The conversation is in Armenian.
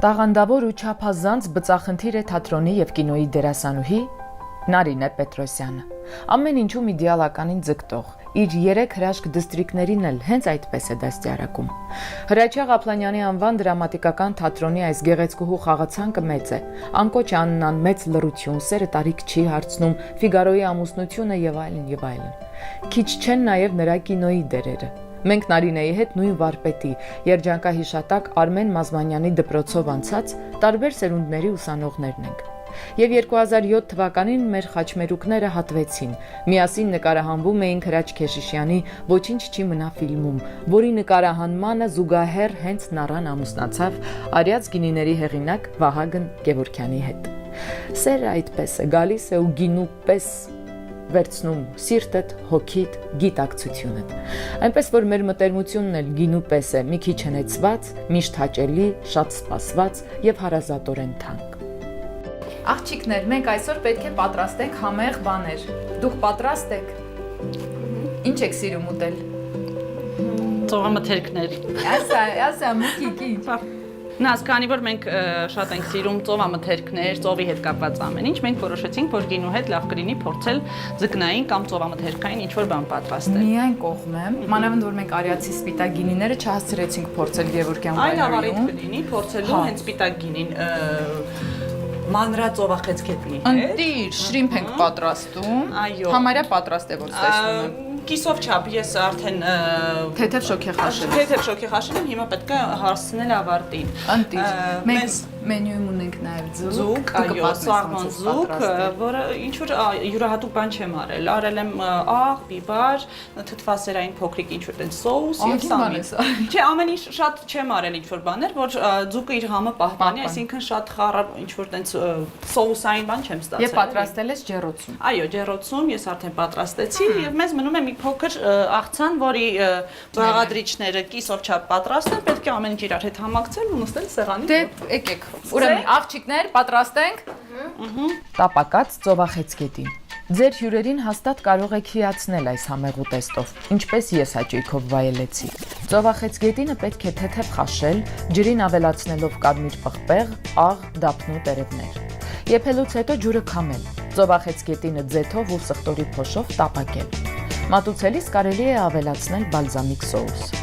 Տաղանդավոր ու չափազանց բծախնդիր է թատրոնի եւ կինոյի դերասանուհի Նարինե Պետրոսյանը։ Ամեն ինչում իդեալականին ձգտող, իր 3 հրաշք դիստրիկտներին էլ հենց այդպես է դաստիարակում։ Հրաչյա Ղափլանյանի անվան դրամատիկական թատրոնի այս գեղեցկուհու խաղացանկը մեծ է։ Անկոչ Աննան մեծ լռություն, սերը տարիք չի հարցնում, Ֆիգարոյի ամուսնությունը եւ այլն եւ այլն։ Քիչ չեն նաեւ նրա կինոյի դերերը։ Մենք Նարինեի հետ նույն վարպետի, երջանկահիշատակ Արմեն Մազմանյանի դպրոցով անցած տարբեր սերունդների ուսանողներն ենք։ Եվ 2007 թվականին մեր խաչմերուկները հատվեցին։ Միասին նկարահանվում էինք Հրաչ Քեշիշյանի «Ոչինչ չի մնա» ֆիլմում, որի նկարահանմանը զուգահեռ հենց Նարան ամուսնացավ Արիած գինիների հեղինակ Վահագն Գևորգյանի հետ։ Սերը այդպես է, գալիս է ու գինու պես վերցնում սիրտդ, հոգիդ, գիտակցությունդ։ Այնպես որ մեր մտերմությունն էլ գինու պես է, մի քիչ հնեցված, միշտ հաճելի, շատ սպասված եւ հարազատորեն թանկ։ Աղջիկներ, մենք այսօր պետք է պատրաստենք համեղ բաներ։ Դուք պատրաստ եք։ Ինչ եք սիրում ուտել։ Ծովամթերքներ։ Ասա, մուկիկի։ Նայած, քանի որ մենք շատ ենք սիրում ծովամթերքներ, ծովի հետ կապված ամեն ինչ, մենք որոշեցինք, որ գինու հետ լավ կլինի փորձել ձկնային կամ ծովամթերքային ինչ-որ բան պատրաստել։ Միայն կողմեմ, մանավանդ որ մենք արիացի սպիտակ գինիները չհասցրեցինք փորձել Գևորգյան Այլ ավարիտ կլինի փորձելու հենց սպիտակ գինին մանրածովախեցգետնի հետ։ Ընտիր, շրիմփ ենք պատրաստում։ Այո։ Համարյա պատրաստ է որ տեսնում եմ։ Կիսով չափ ես արդեն Թեթև շոքի խաշել։ Թեթև շոքի խաշել եմ, հիմա պետք է հասցնել ավարտին։ Ընտիր, մենք մենյուում ունենք նաև ձուկ, այո, սաղմոն ձուկ, որը ինչ որ յուրահատուկ բան չեմ արել։ Արել եմ աղ, բիբար, թթվասերային փոքրիկ ինչ որ տենց սոուս եւ սամին։ Չէ, ամեն ինչ շատ չեմ արել ինչ որ բաներ, որ ձուկը իր համը պահպանի, այսինքն շատ խառը ինչ որ տենց սոուսային բան չեմ ստացել։ Եվ պատրաստել ես ջեռոցում։ Այո, ջեռոցում ես արդեն պատրաստեցի եւ մեզ մնում է մի փոքր աղցան, որի բաղադրիչները կիսով չափ պատրաստ են, պետք է ամեն ինչ իրար հետ համակցել ու նստել սեղանի Դե եկեք։ Ուրեմն աղջիկներ, պատրաստ ենք։ Տապակած ծովախեցգետին։ Ձեր հյուրերին հաստատ կարող եք հիացնել այս համեղ ուտեստով, ինչպես ես հաճույքով վայելեցի։ Ծովախեցգետինը պետք է թեթև խաշել, ջրին ավելացնելով կարմիր պղպեղ, աղ, դափնու տերևներ։ Եփելուց հետո ջուրը քամել, ծովախեցգետինը ձեթով ու սխտորի փոշով տապակել։ Մատուցելիս կարելի է ավելացնել բալզամիկ սոուս։